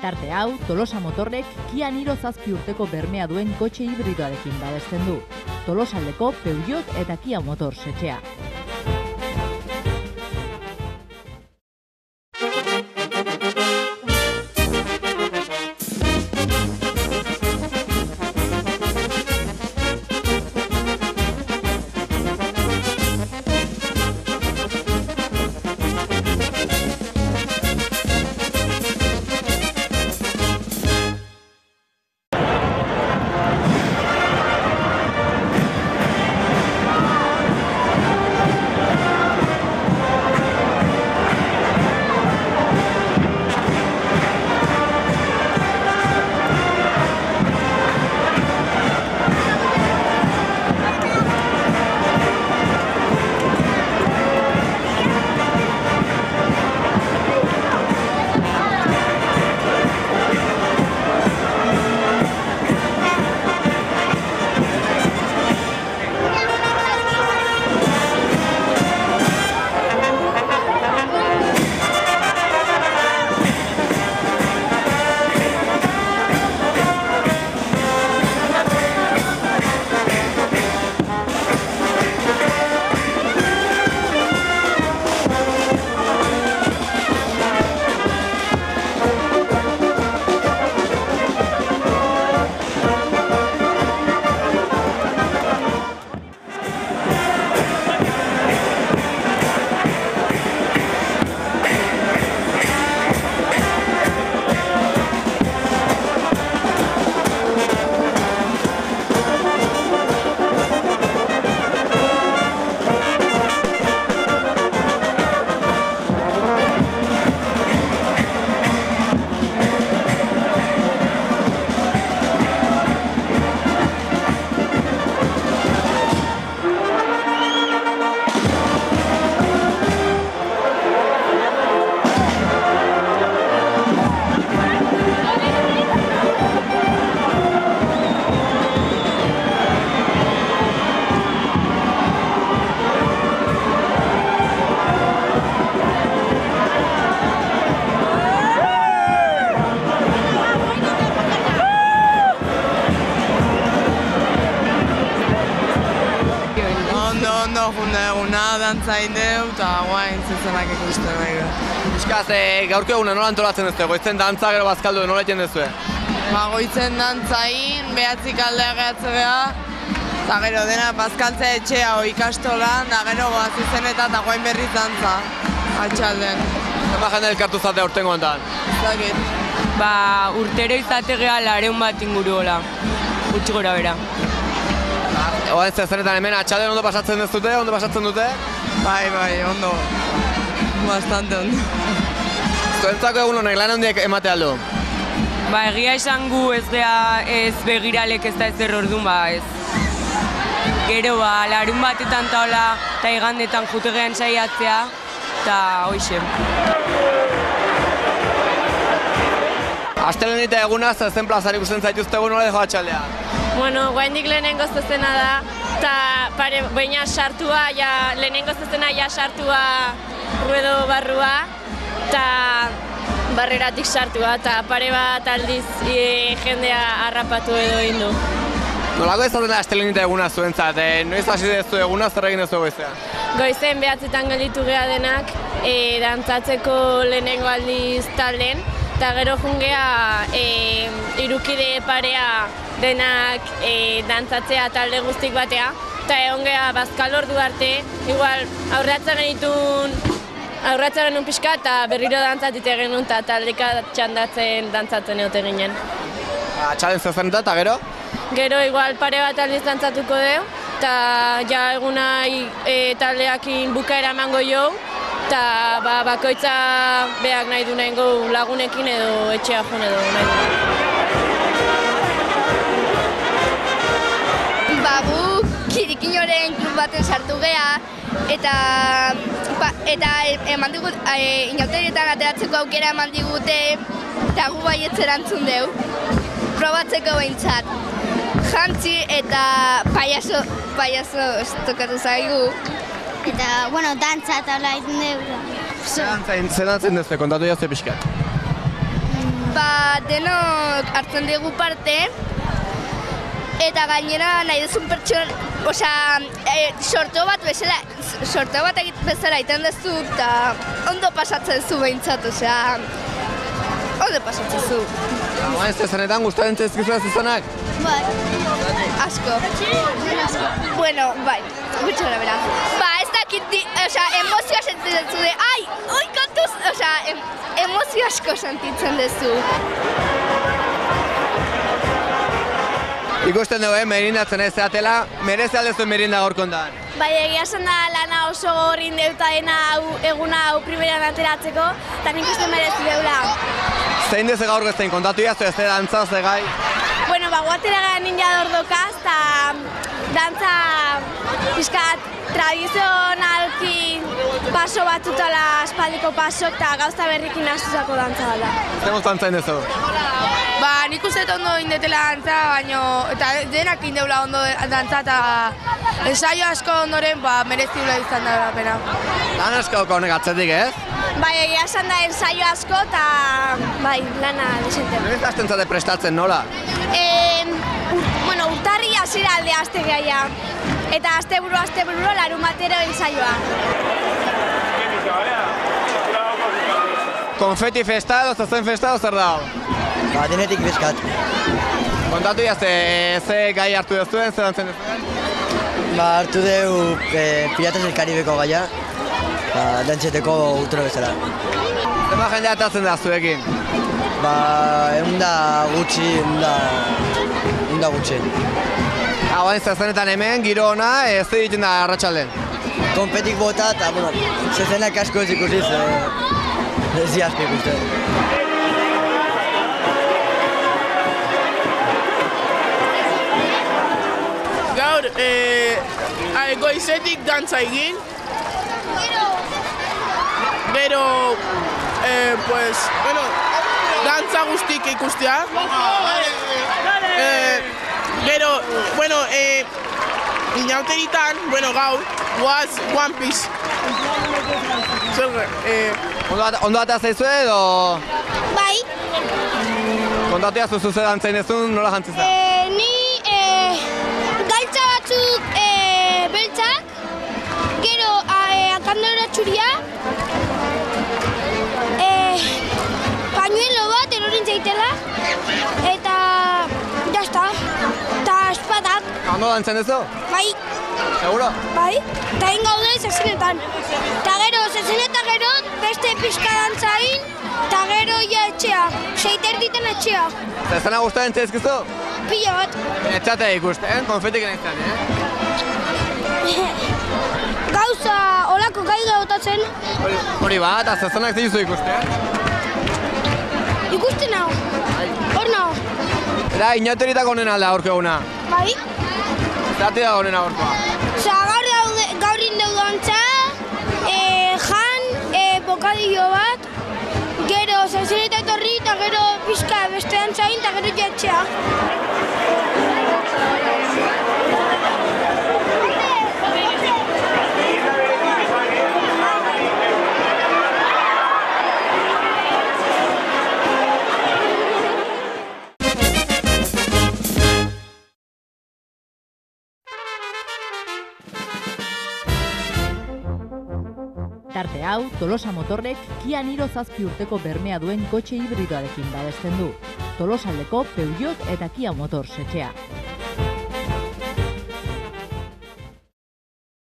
Tarte hau, Tolosa Motorrek Kia Niro 7 urteko bermea duen kotxe hibridoarekin babesten du. Tolosaldeko Peugeot eta Kia Motors etxea. Dantza indeu eta guain zezenak ikusten nahi du. Euskaz, gaurko eguna nola antolatzen duzue? Goitzen dantza gero bazkaldu nola egiten duzue? Goitzen dantzain, 9 aldea gehatzen geha, eta gero dena bazkaltzea etxea o ikastolan, da gero goaz izeneta eta guain berriz dantza, atxalden. Zema jende elkartu zate urtengo honetan? Zakit. Urtero izate geha 100 bat inguru hola, gutxi gora bera. Oain zezenetan hemen atxalden ondo pasatzen duzute, ondo pasatzen dute? Bai, ondo. Bastante ondo. Zuentzako egun honek lan handiek emate aldu? Egia esan gu ez geha ez begiralek ez da ezer orduan, ez. Gero, larun batetan eta hola, eta igandetan jutegean saiatzea, eta hoxe. Astelenita egunaz, zen plazan ikusten zaituzte egun nola dejo atxaldea? Bueno, guaindik lehenengo zezena da, eta baina sartua, lehenengo zezena sartua ruedo barrua, eta barreratik sartua, eta pare bat aldiz jendea harrapatu edo indu. Nolako izaten da astelenita eguna zuentzat? Noiz hasi dezu eguna, zer egin dezu goizean? Goizen 9 gelditu geha denak, dantzatzeko lehenengo aldiz talden, eta gero jungea irukide parea denak dantzatzea talde guztik batea, eta egon geha bazkal ordu arte, igual aurratzen genuen pixka eta berriro dantzatite genuen eta taldeka txandatzen dantzatzen egote ginen. Atxalen zezeneta eta gero? Gero igual pare bat aldiz dantzatuko deu, eta eguna taldeakin bukaera emango jo, eta bakoitza behak nahi du nahi lagunekin edo etxea joan edo nahi du. Gu Kirikinoren klub baten sartu geha, eta eman digut, inauterietan ateratzeko aukera eman digute, eta gu baietz erantzun deu, probatzeko behintzat. Jantzi eta payaso tokatu zaigu. Eta, bueno, dantza eta hola egiten dugu. Zer dantzen duzue, kontatu jazte pixkat? denok hartzen dugu parte, eta gainera nahi duzun pertsona, sorteo bat bezala egiten duzu, eta ondo pasatzen zu behintzat, ondo pasatzen zu. Hain zezanetan gustatzen zaizkizu zuzenak? Bai, asko. Bueno, bai, gutxo gara bera. Ez dakit, emozioa sentitzen duzu, oi kontuz, emozio asko sentitzen duzu. Ikusten dugu, merindatzen ez zeatela, merezi aldezu merinda gorkondan. Bai, egia esan da lana oso gorrin deuta eguna hau primeran ateratzeko, eta nik uste merezi deula. Zein dezu gaur guztain, kontatu jaztu ez dantza, ze gai? Bueno, guatera gara ninja dordokaz, eta dantza pixkat tradizionalki paso batutala espaldiko pasok, eta gauza berrikin astuzako dantza da. Zemuz dantzain dezu? Nik uste ondo indetela dantza, eta denak indeula ondo dantza, eta ensaio asko ondoren mereztiula izan da pena. Lan asko honek atzetik, ez? Bai, egia esan da ensaio asko, eta bai, lana desente. Noiz hasten zate prestatzen, nola? Urtarri hasiera alde aste gaia, eta asteburu larunbatero ensaioa. Konfeti festa edo zezen festa edo zer dago? Denetik bizkat. Kontatu jazte, ze gai hartu duzuen, zer dantzen duzuen? Hartu dugu Piratas del Caribeko gaia, dantzeteko urtero bezala. Zema jendea atatzen da zuekin? Egun da gutxi, Hain zezenetan hemen, giro ona, ez egiten da arratsalden. Konpetik bota eta, zezenak asko ez ikusiz, ez diazko ikusten. Gaur, goizetik dantza egin. Gero, dantza guztik ikustea. Gero, inauteritan, gaur, guaz One Piece. Ondo bat zaizu edo? Bai. Kontatu jaztu zuze dantzain ezun, nola jantzizan? Ni galtza batzuk beltzak, gero akandora txuria, pañuelo bat erorin zaitela, eta jazta, eta espadak. Ondo dantzen duzu? Bai. Seguro? Bai, eta hain gaude zezenetan. Eta gero, zezenetan gero, beste pixka dantzain, eta gero ja etxea, seiter diten etxea. Zezena gustatzen zaizkizu? Pila bat. Etxate ikusten, konfetik naizten, Gauza, olako gai gautatzen. Hori bat, eta zezenak zizu ikusten? Ikusten hau. Hor nago. Era, inauteritak honen alda aurko eguna? Bai. Zerati da honen aurkoa? Gaur indeu dantza, bokadillo bat, gero zezeneta etorri eta gero pixka beste dantzain eta gero jatxea. Tarte hau, Tolosa Motorrek Kia Niro 7 urteko bermea duen kotxe hibridoarekin babesten du. Tolosaldeko Peugeot eta Kia Motors etxea.